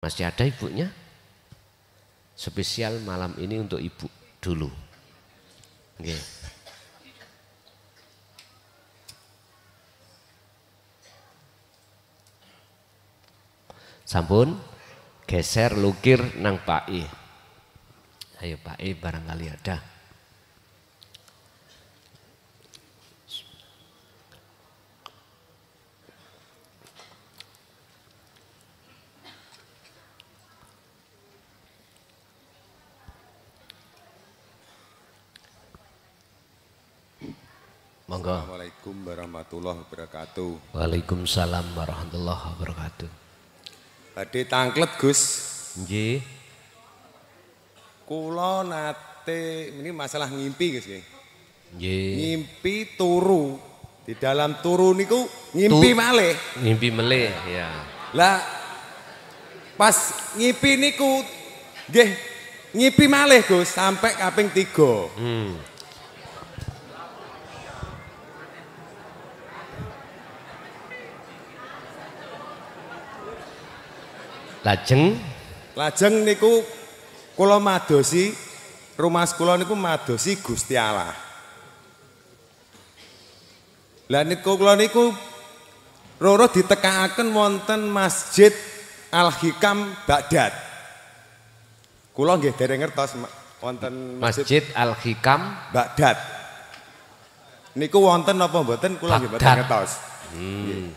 Masih ada ibunya? Spesial malam ini untuk ibu dulu. Oke. Sampun geser lukir nang Pak I. Ayo Pak I barangkali ada. Monggo. Assalamualaikum warahmatullahi wabarakatuh. Waalaikumsalam warahmatullahi wabarakatuh. Badhe tangklet Gus. Nggih. Kula nate ini masalah ngimpi Gus nggih. Nggih. Ngimpi turu. Di dalam turu niku ngimpi malih. Ngimpi melih ya. Lah pas ngimpi niku nggih ngimpi malih Gus sampai kaping 3. Lajeng niku kula madosi rumah kula niku madosi Gusti Allah. Lah niku kula niku roro ditekakaken wonten Masjid Al-Hikam Baghdad. Kula nggih dereng ngertos wonten Masjid Al-Hikam Baghdad. Niku wonten napa mboten kula nggih mboten ngertos.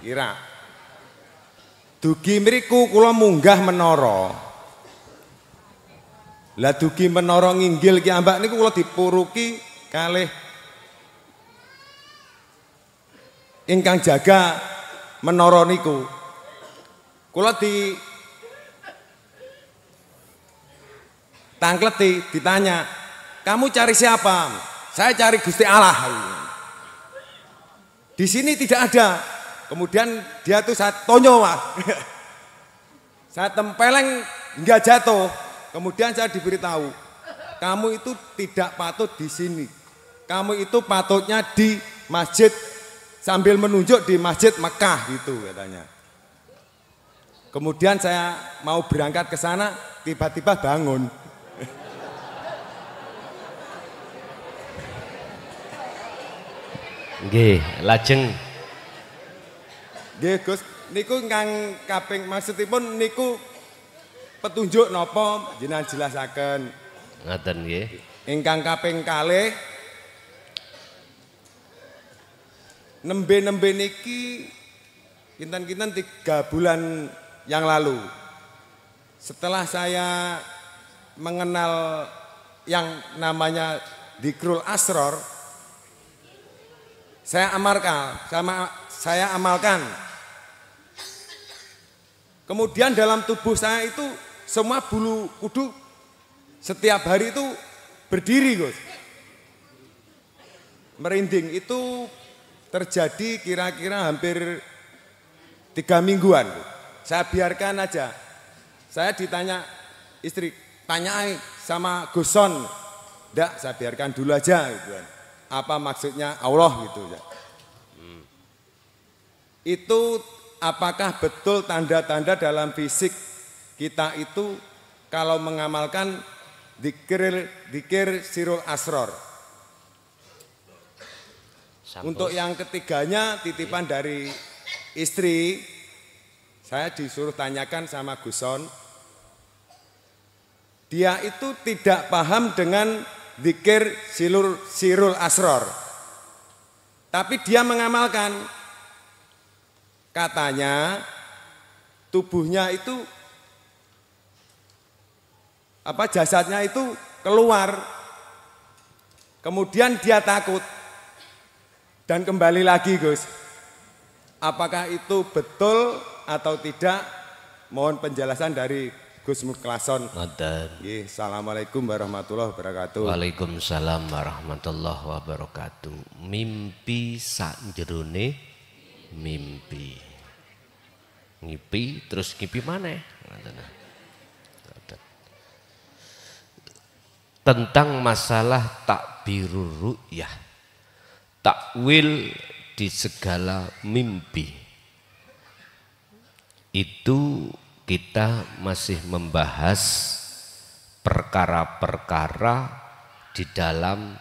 Kira dugi mriku kula munggah menara. Lah dugi menara nginggil ki ambak niku kula dipuruki kalih ingkang jaga menara niku. Kula tangkleti ditanya, "Kamu cari siapa?" "Saya cari Gusti Allah." Di sini tidak ada. Kemudian dia tuh saya tonyo Mas. Saya tempeleng nggak jatuh. Kemudian saya diberitahu, kamu itu tidak patut di sini. Kamu itu patutnya di masjid sambil menunjuk di Masjid Mekah gitu katanya. Kemudian saya mau berangkat ke sana, tiba-tiba bangun. Nggih, lajeng Nggih Gus, niku ingkang kaping maksudipun niku petunjuk napa jenengan jelasaken. ngoten nggih. Ingkang kaping kalih nembe-nembe niki kinten-kinten 3 bulan yang lalu. Setelah saya mengenal yang namanya Dzikrul Asror, saya amalkan. Kemudian dalam tubuh saya itu semua bulu kuduk setiap hari itu berdiri Gus. Merinding itu terjadi kira-kira hampir 3 mingguan. Saya biarkan aja. Saya ditanya istri, tanyai sama Guson. Enggak, saya biarkan dulu aja gitu kan. Apa maksudnya Allah gitu ya. Itu apakah betul tanda-tanda dalam fisik kita itu kalau mengamalkan dzikir sirul asror. Untuk yang ketiganya titipan dari istri, saya disuruh tanyakan sama Guson. Dia itu tidak paham dengan dzikir sirul asror. Tapi dia mengamalkan. Katanya tubuhnya itu jasadnya itu keluar. Kemudian dia takut dan kembali lagi Gus. Apakah itu betul atau tidak? Mohon penjelasan dari Gus Muklason. Assalamualaikum warahmatullahi wabarakatuh. Waalaikumsalam warahmatullahi wabarakatuh. Mimpi sakjerone mimpi. Ngipi terus ngipi mana? Tentang masalah takbirur ru'yah, takwil di segala mimpi, itu kita masih membahas perkara-perkara di dalam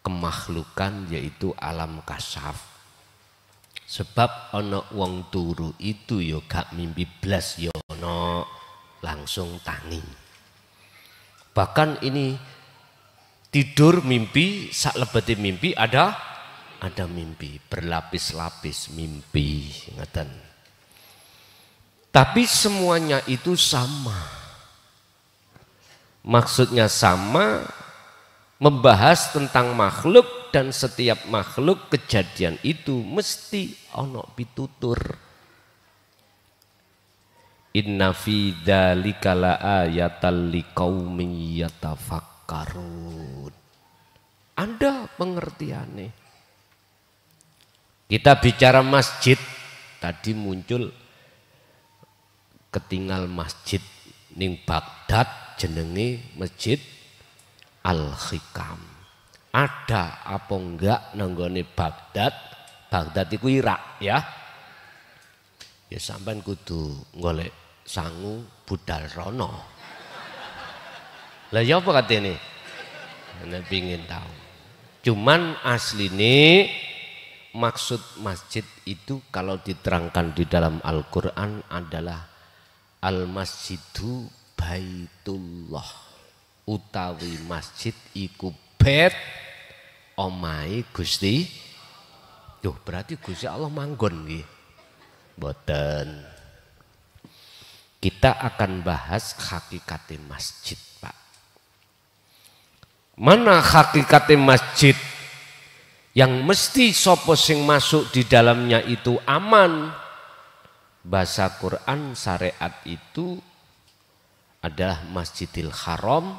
kemakhlukan, yaitu alam kasaf. Sebab ono wong turu itu yo gak mimpi blas, yo ono langsung tangi. Bahkan ini tidur mimpi, sak lebete mimpi ada mimpi, berlapis-lapis mimpi, ngeten. Tapi semuanya itu sama. Maksudnya sama, membahas tentang makhluk, dan setiap makhluk kejadian itu mesti ono pitutur. Inna fi dzalika laayatal liqaumin yatafakkarun. Ada pengertiannya. Kita bicara masjid, tadi muncul ketinggal masjid ning Baghdad jenenge Masjid Al-Hikam. Ada apa enggak nanggone Baghdad? Baghdad itu Irak ya. Ya sampean kudu golek sangu budal rono. Lah ya apa katene? Nek pengin tahu. Cuman asline maksud masjid itu kalau diterangkan di dalam Al-Qur'an adalah al-masjidu baitullah, utawi masjid iku bet omahe Gusti. Duh, berarti Gusti Allah manggon nggih. Mboten. Kita akan bahas hakikate masjid, Pak. Mana hakikate masjid yang mesti sapa sing masuk di dalamnya itu aman? Bahasa Quran syariat itu adalah Masjidil Haram.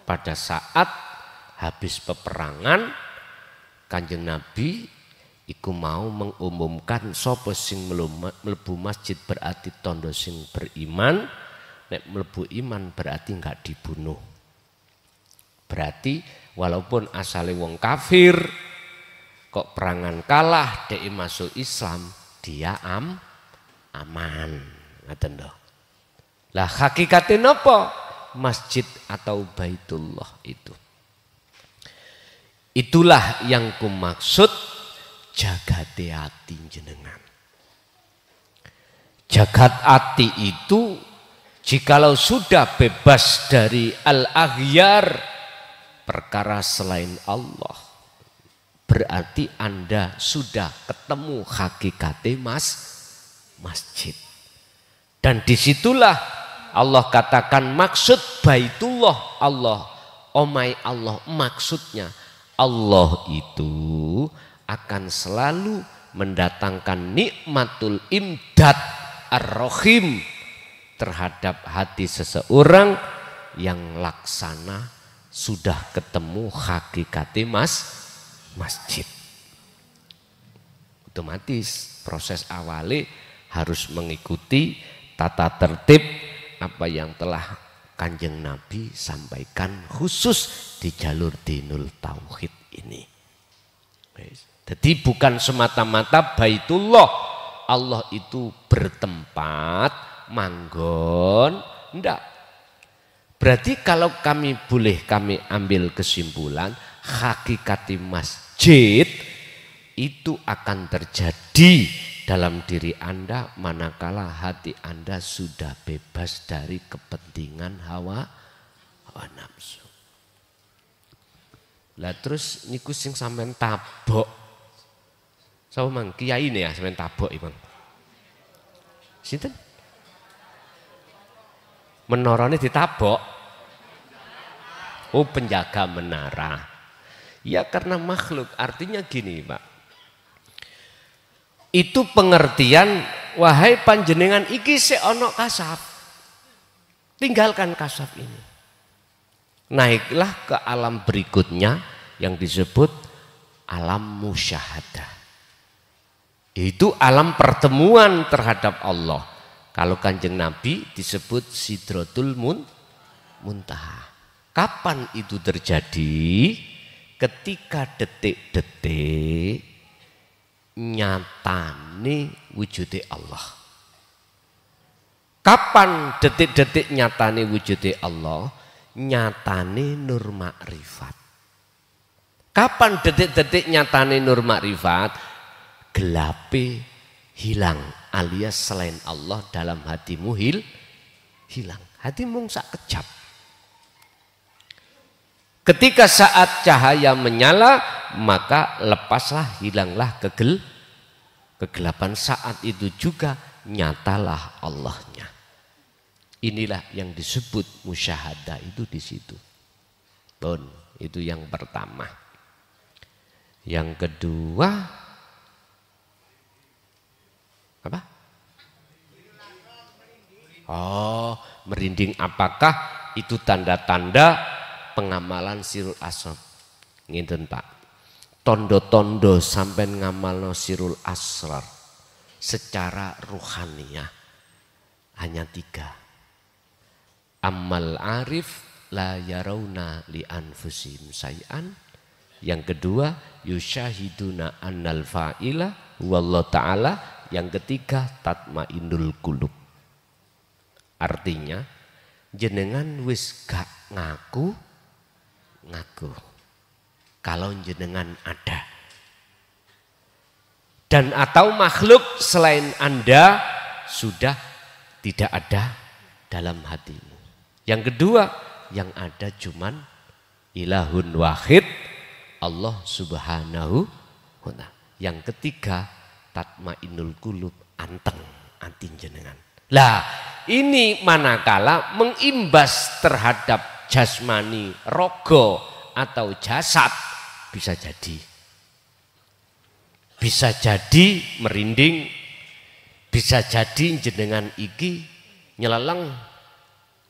Pada saat habis peperangan, Kanjeng Nabi iku mau mengumumkan sapa sing mlebu masjid berarti tondo sing beriman, nek mlebu iman berarti enggak dibunuh. Berarti walaupun asale wong kafir kok perangan kalah dhek masuk Islam, dia aman. Ngaten lho. Lah hakikatnya napa? Masjid atau Baitullah itu. Itulah yang kumaksud jagate ati jenengan. Jagat ati itu jikalau sudah bebas dari al-aghyar, perkara selain Allah, berarti Anda sudah ketemu hakikate masjid. Dan disitulah Allah katakan maksud Baitullah Allah, omai Allah, maksudnya Allah itu akan selalu mendatangkan nikmatul imdad ar-rahim terhadap hati seseorang yang laksana sudah ketemu hakikate masjid. Otomatis proses awali harus mengikuti tata tertib apa yang telah Kanjeng Nabi sampaikan khusus di jalur dinul tauhid ini. Jadi bukan semata-mata Baitullah Allah itu bertempat manggon, enggak. Berarti kalau kami ambil kesimpulan hakikati masjid itu akan terjadi dalam diri Anda manakala hati Anda sudah bebas dari kepentingan hawa nafsu. Lah terus niku sing sampean tabok. Sapa mang kiai ne ya sampean tabok iki, Bang. Sinten? Menorane ditabok. Oh, penjaga menara. Ya karena makhluk, artinya gini, Pak. Itu pengertian wahai panjenengan iki sik ana kasaf. Tinggalkan kasaf ini. Naiklah ke alam berikutnya yang disebut alam musyahadah. Itu alam pertemuan terhadap Allah. Kalau Kanjeng Nabi disebut Sidratul Muntaha. Kapan itu terjadi? Ketika detik-detik nyatane wujude Allah. Kapan detik-detik nyatane wujude Allah? Nyatane nur makrifat. Kapan detik-detik nyatane nur makrifat? Gelape hilang alias selain Allah dalam hatimu hilang. Hatimu sak kejap. Ketika saat cahaya menyala, maka lepaslah, hilanglah kegelapan. Saat itu juga nyatalah Allahnya. Inilah yang disebut musyahadah itu di situ. Bon, itu yang pertama. Yang kedua, apa? Oh, merinding. Apakah itu tanda-tanda pengamalan sirul asrar? Ngeten Pak. Tondo-tondo sampai ngamalno sirul asrar secara ruhaniyah hanya 3. Amal arif la yarawna li anfusihim say'an. Yang kedua, yusyahiduna annal fa'ila wallahu ta'ala. Yang ketiga, tatmainul qulub. Artinya, jenengan wis gak ngaku kalau jenengan ada. Dan atau makhluk selain Anda sudah tidak ada dalam hatimu. Yang kedua, yang ada cuman ilahun wahid, Allah subhanahu wa ta'ala. Yang ketiga, tatmainul qulub, anteng antin jenengan. Lah, ini manakala mengimbas terhadap jasmani, rogo atau jasad, bisa jadi merinding, bisa jadi jenengan iki nyeleleng.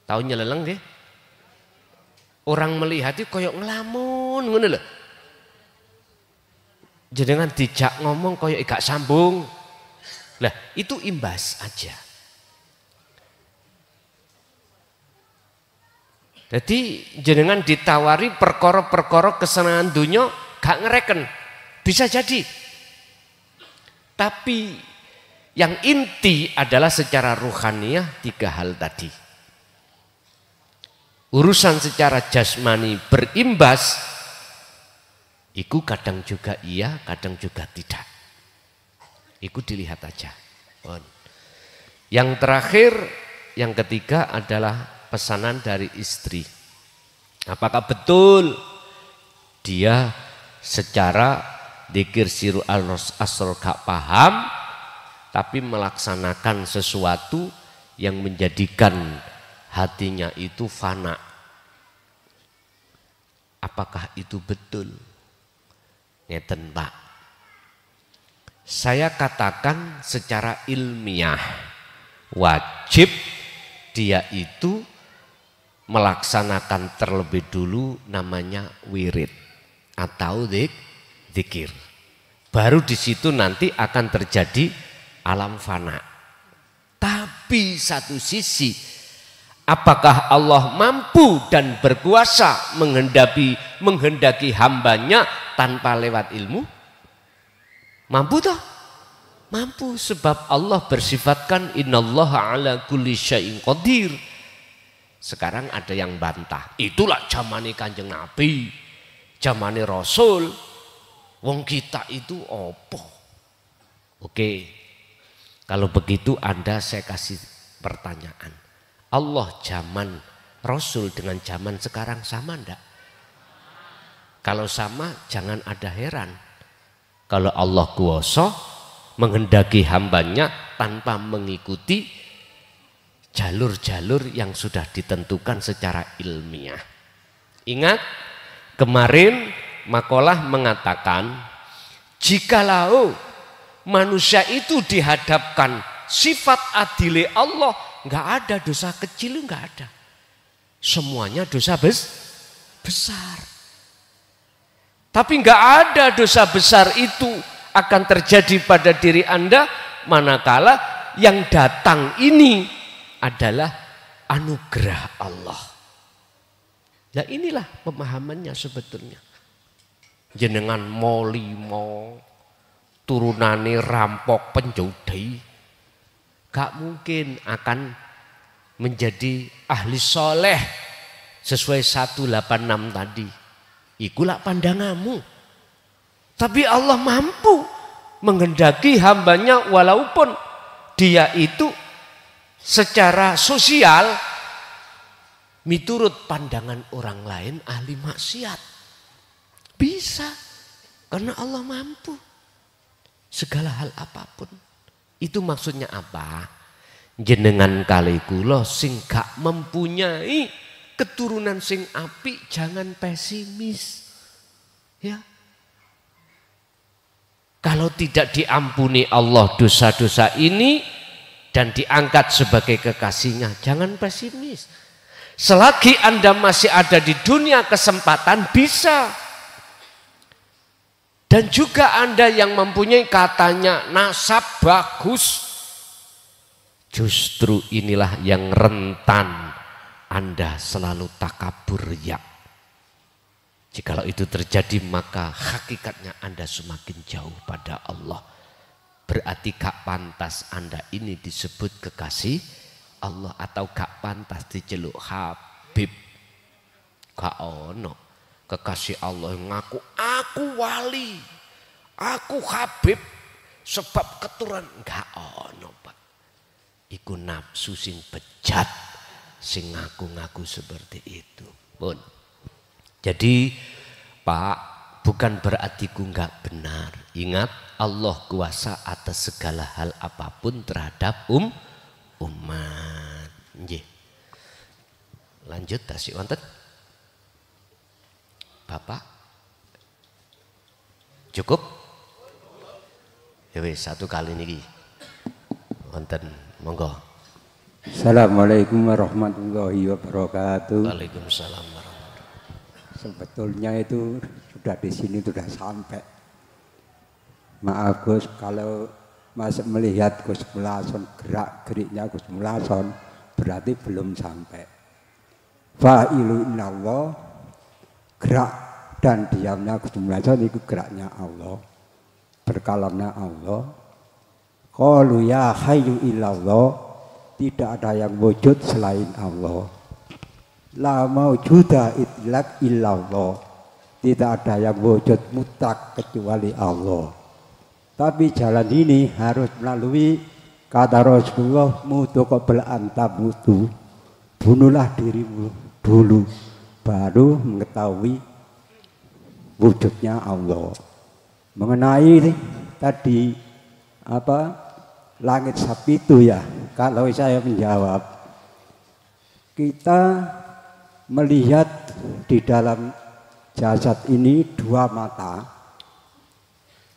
Tahu nyeleleng deh? Orang melihat itu koyok ngelamun ngono lho. Jenengan dijak ngomong koyok gak sambung. Lah, itu imbas aja. Jadi jenengan ditawari perkara-perkara kesenangan dunya gak ngereken. Bisa jadi. Tapi yang inti adalah secara ruhaniyah 3 hal tadi. Urusan secara jasmani berimbas, iku kadang juga iya, kadang juga tidak. Iku dilihat aja. Yang terakhir, yang ketiga adalah pesanan dari istri. Apakah betul dia secara dzikir sirul asrar gak paham, tapi melaksanakan sesuatu yang menjadikan hatinya itu fana? Apakah itu betul? Ngeten Pak. Saya katakan secara ilmiah, wajib dia itu melaksanakan terlebih dulu namanya wirid atau dzikir. Baru di situ nanti akan terjadi alam fana. Tapi satu sisi, apakah Allah mampu dan berkuasa menghendaki hambanya tanpa lewat ilmu? Mampu toh? Mampu, sebab Allah bersifatkan innallaha ala kulli syai'in qadir. Sekarang ada yang bantah, itulah zamane Kanjeng Nabi, zamane Rasul. Wong kita itu opo? Oke, kalau begitu saya kasih pertanyaan. Allah zaman Rasul dengan zaman sekarang sama enggak? Kalau sama, jangan ada heran. Kalau Allah kuasa menghendaki hambanya tanpa mengikuti jalur-jalur yang sudah ditentukan secara ilmiah. Ingat, kemarin makalah mengatakan, jikalau manusia itu dihadapkan sifat adile Allah, nggak ada dosa kecil, nggak ada. Semuanya dosa besar. Tapi nggak ada dosa besar itu akan terjadi pada diri Anda manakala yang datang ini adalah anugerah Allah. Nah, inilah pemahamannya sebetulnya. Jenengan molimo, turunane rampok penjudi, gak mungkin akan menjadi ahli soleh sesuai 186 tadi. Ikulah pandanganmu. Tapi Allah mampu menghendaki hambanya walaupun dia itu secara sosial miturut pandangan orang lain ahli maksiat. Bisa. Karena Allah mampu. Segala hal apapun. Itu maksudnya apa? Jenengan kali kula sing gak mempunyai keturunan sing apik jangan pesimis. Ya. Kalau tidak diampuni Allah dosa-dosa ini dan diangkat sebagai kekasihnya, jangan pesimis. Selagi Anda masih ada di dunia kesempatan bisa. Dan juga Anda yang mempunyai katanya nasab bagus, justru inilah yang rentan Anda selalu takabur ya. Jikalau itu terjadi maka hakikatnya Anda semakin jauh pada Allah. Berarti gak pantas Anda ini disebut kekasih Allah atau gak pantas diceluk Habib. Gak ono. Kekasih Allah yang ngaku, aku wali, aku Habib, sebab keturunan. Enggak ono Pak. Iku nafsu sing bejat, sing ngaku-ngaku seperti itu. Pun. Jadi Pak, bukan berarti ku enggak benar. Ingat Allah kuasa atas segala hal apapun terhadap umat. Nggih. Lanjut tasik wonten. Bapak cukup? Ya wis satu kali niki. Wonten monggo. Assalamualaikum warahmatullahi wabarakatuh. Waalaikumsalam warahmatullahi. Sebetulnya itu sudah di sini sudah sampai. Maaf Gus kalau masih melihat Gus Mulason gerak-geriknya Gus Mulason berarti belum sampai. Fa'ilu inallah. Gerak dan diamnya Gus Mulason itu geraknya Allah, berkalamnya Allah. Qalu ya hayyu illallah, tidak ada yang wujud selain Allah. La maujuda itlaq illallah, tidak ada yang wujud mutlak kecuali Allah. Tapi jalan ini harus melalui kata Rasulullah, mutu qabla anta mutu, bunuhlah dirimu dulu baru mengetahui wujudnya Allah. Mengenai tadi apa langit sapi itu ya, kalau saya menjawab, kita melihat di dalam jasad ini dua mata,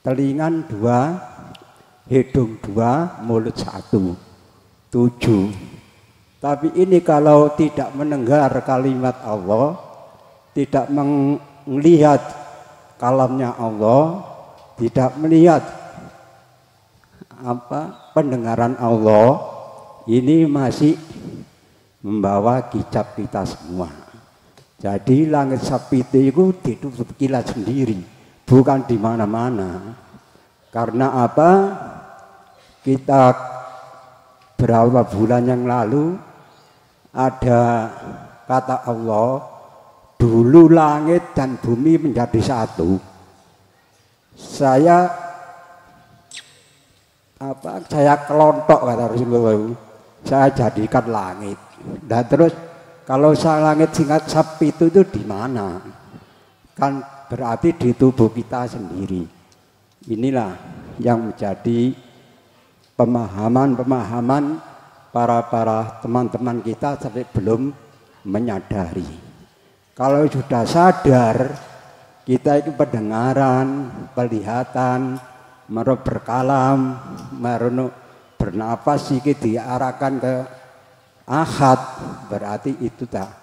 telinga dua, hidung dua, mulut satu, 7. Tapi ini kalau tidak mendengar kalimat Allah, tidak melihat kalamnya Allah, tidak melihat pendengaran Allah, ini masih membawa kicap kita semua. Jadi langit sapiti itu ditutup kilat sendiri, bukan di mana-mana. Karena apa? Kita berapa bulan yang lalu ada kata Allah, dulu langit dan bumi menjadi satu. Saya kelontok kata Rasulullah, saya jadikan langit. Dan terus kalau saya langit singkat sapi itu di mana? Kan berarti di tubuh kita sendiri. Inilah yang menjadi pemahaman para teman-teman kita tapi belum menyadari. Kalau sudah sadar, kita itu pendengaran, penglihatan, berkalam, bernapas sedikit diarahkan ke ahad, berarti itu tak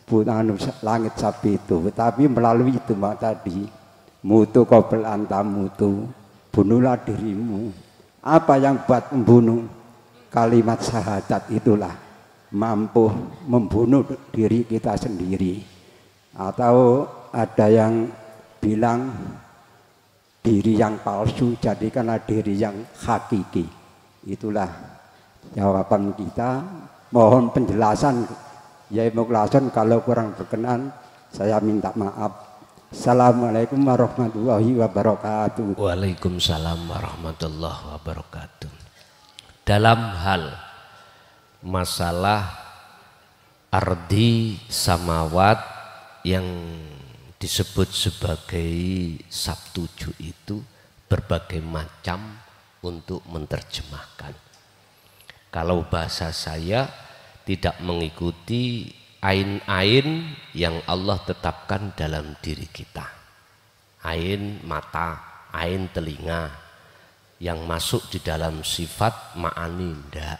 bukan langit sapi itu. Tapi melalui itu tadi, mutu qabla anta mutu, bunuhlah dirimu. Apa yang buat membunuh? Kalimat syahadat itulah mampu membunuh diri kita sendiri. Atau ada yang bilang diri yang palsu jadikanlah diri yang hakiki. Itulah jawaban kita Mohon penjelasan Yai Mukhlason, kalau kurang berkenan saya minta maaf. Assalamualaikum warahmatullahi wabarakatuh. Waalaikumsalam warahmatullahi wabarakatuh. Dalam hal masalah ardi samawat yang disebut sebagai sabtuju itu berbagai macam untuk menerjemahkan. Kalau bahasa saya tidak mengikuti ain-ain yang Allah tetapkan dalam diri kita. Ain mata, ain telinga yang masuk di dalam sifat ma'ani ndak.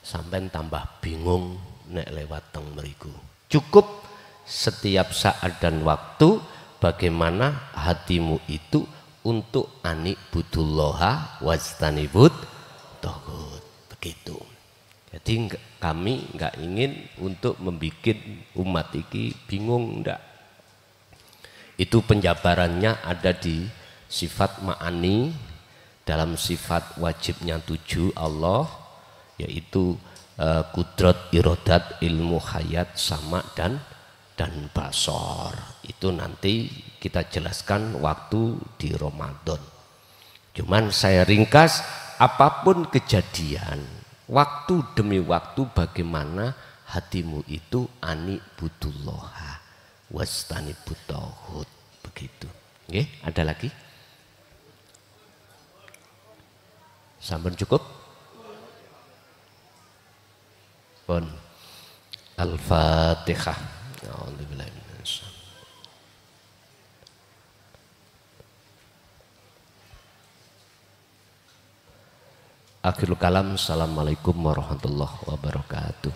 Sampai tambah bingung nek lewat teng mriku. Cukup setiap saat dan waktu bagaimana hatimu itu untuk anik budullaha wajtanibut togut. Begitu. Jadi kami nggak ingin untuk membuat umat ini bingung, ndak. Itu penjabarannya ada di sifat ma'ani dalam sifat wajibnya 7 Allah, yaitu kudrat, irodat, ilmu, hayat, sama dan basor. Itu nanti kita jelaskan waktu di Ramadan. Cuman saya ringkas, apapun kejadian waktu demi waktu bagaimana hatimu itu ani budullaha wastani butauhud, begitu. Oke, ada lagi? Sampun cukup? Pun Al-Fatihah. Akhirul kalam, assalamualaikum warahmatullahi wabarakatuh.